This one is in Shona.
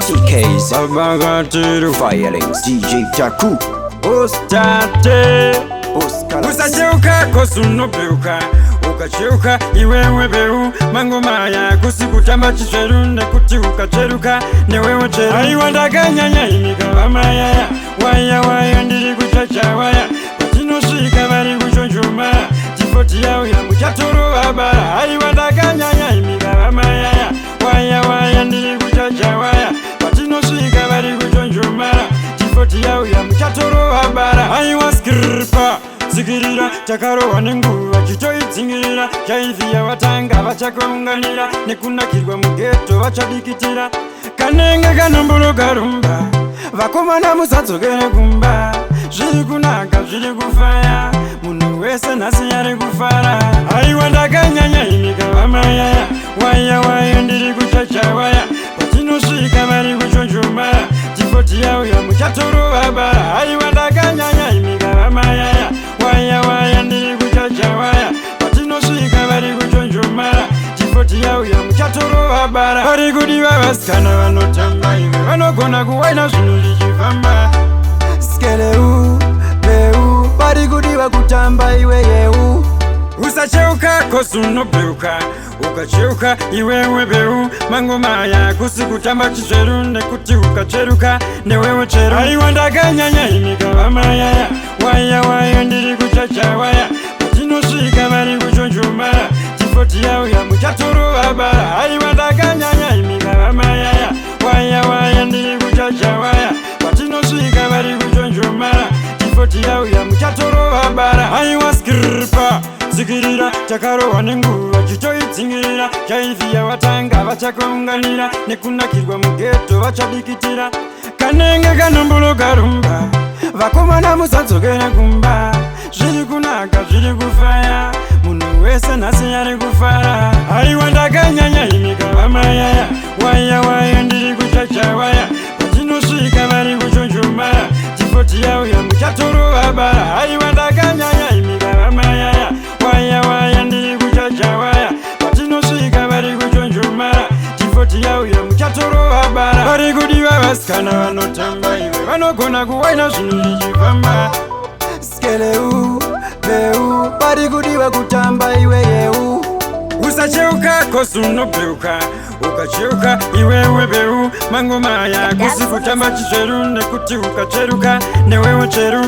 TK's Abagatiru Firelings DJ Taku Ostate Usacheuka kosunopeuka ukacheuka iwewe beu mangoma ya kusikutamba chicheru nekuti ukacheruka newewe cheru aiwandakanyanya imikavamaya waya waya ndiri kuchacha waya patinoshika vari kuchonjuma tifoti yao yamuchatoro vabara aiwandakanyanya imikavamaya waya waya ndiri kuchacha waya patinoshika vari kuchonjuma tifoti yao yamuchatoro vabara aiwaskirpa zikirira takarowa nenguva chitoidzingirira chaivhiya vatanga vachakuunganira nekunakirwa mugeto vachadikitira kanenge kanomboloka rumba vakomana musadzokere kumba zviri kunaka zviri kufaya munhu wese nhasi yari kufara aiwa ndakanyanya imikavamayaya waya waya ndiri kuchacha waya patinosvika vari kuchonjomara tifoti yauya muchatorovabara aiwa ndakanyanya imikavamayaya waya waya ndiri kuchacha waya patinosvika vari kuchonjomara tifoti yauya muchatorovabara vari kudiva vasikana vanotamba ive vanogona kuwaina zvinhu zvichifamba skeleu beu vari kudiva kutamba iwe yeu usacheuka kosunopeuka ukacheuka iwewe beu mangoma ya kusikutamba chizveru nekuti ukacheruka newewe cheru aiwa ndakanyanya imikavamayaya waya waya ndiri kuchacha waya patinosvika vari kuchonjomara tifoti yauya muchatorovabara aiwa ndakanyanya imikavamayaya waya waya ndiri kuchacha waya patinosvika vari kuchonjomara tifoti yauya muchatorovabara aiwa skirpa zikirira takarowa nenguva chitoidzingirira chaivhiya vatanga vachakuunganira nekunakirwa mugeto vachadikitira kanenge kanomboloka rumba vakomana musadzokere kumba zviri kunaka zviri kufaya munhu wese nhasi yari kufara aiwa ndakanyanya imikavamayaya waya waya ndiri kuchacha waya patinosvika vari kuchonjomara tifoti yauya muchatorovabara aiwa ndakanyanya imikavamayaya waya waya ndiri kuchacha waya patinosvika vari kuchonjomara tifoti yauya muchatorovabara vari kudiva vasikana vanotamba ive vanogona kuwaina zvinhu zvichifamba skeleu beu vari kudiva kutamba iwe yeu usacheuka kosunopeuka ukacheuka iwewe beu mangoma ya kusikutamba chizveru nekuti ukacheruka newewe cheru